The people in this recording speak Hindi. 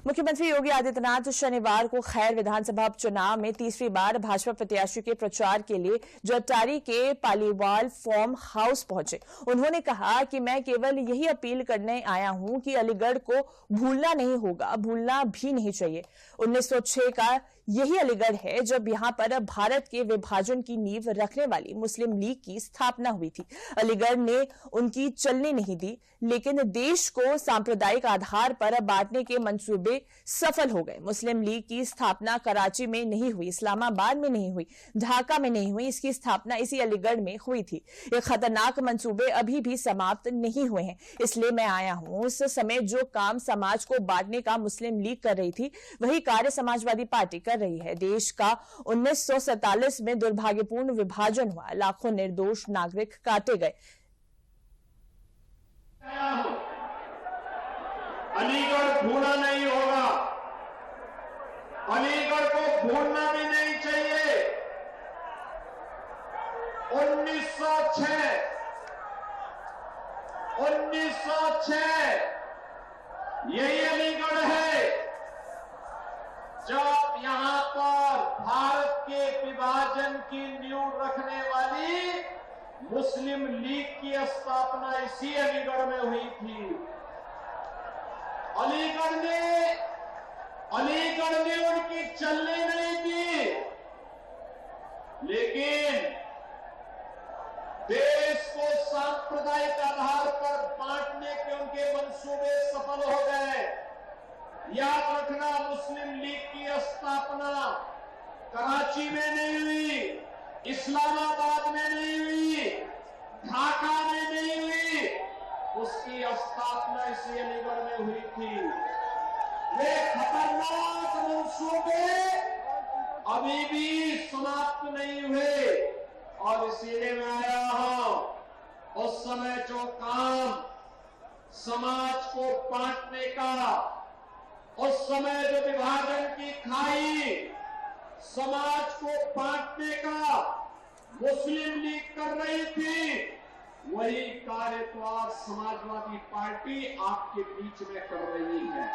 मुख्यमंत्री योगी आदित्यनाथ शनिवार को खैर विधानसभा उपचुनाव में तीसरी बार भाजपा प्रत्याशी के प्रचार के लिए जट्टारी के पालीवाल फार्म हाउस पहुंचे। उन्होंने कहा कि मैं केवल यही अपील करने आया हूं कि अलीगढ़ को भूलना नहीं होगा, भूलना भी नहीं चाहिए। 1906 का यही अलीगढ़ है जब यहां पर भारत के विभाजन की नींव रखने वाली मुस्लिम लीग की स्थापना हुई थी। अलीगढ़ ने उनकी चलने नहीं दी, लेकिन देश को सांप्रदायिक आधार पर बांटने के मंसूबे सफल हो गए। मुस्लिम लीग की स्थापना कराची में नहीं हुई, इस्लामाबाद में नहीं हुई, ढाका में नहीं हुई, इसकी स्थापना इसी अलीगढ़ में हुई थी। ये खतरनाक मंसूबे अभी भी समाप्त नहीं हुए हैं, इसलिए मैं आया हूं। उस समय जो काम समाज को बांटने का मुस्लिम लीग कर रही थी, वही कार्य समाजवादी पार्टी कर रही है। देश का 1947 में दुर्भाग्यपूर्ण विभाजन हुआ, लाखों निर्दोष नागरिक काटे गए। अलीगढ़ भूला नहीं होगा, अलीगढ़ को भूलना भी नहीं चाहिए। 1906 यही अलीगढ़ है जब यहां पर भारत के विभाजन की नींव रखने वाली मुस्लिम लीग की स्थापना इसी अलीगढ़ में हुई थी। अलीगढ़ ने उनकी चलने नहीं दी, लेकिन देश को सांप्रदायिक आधार पर बांटने के उनके मंसूबे सफल हो गए। याद रखना, मुस्लिम लीग की स्थापना कराची में नहीं हुई, इस्लामाबाद में नहीं हुई, ढाका में नहीं हुई, उसकी स्थापना इसी अलीगढ़ में हुई थी। वे खतरनाक मंसूबे अभी भी समाप्त नहीं हुए और इसीलिए मैं आया हूं। उस समय जो काम समाज को बांटने का, उस समय जो विभाजन की खाई समाज को बांटने का मुस्लिम लीग कर रही थी, वही कार्य तो आज समाजवादी पार्टी आपके बीच में कर रही है।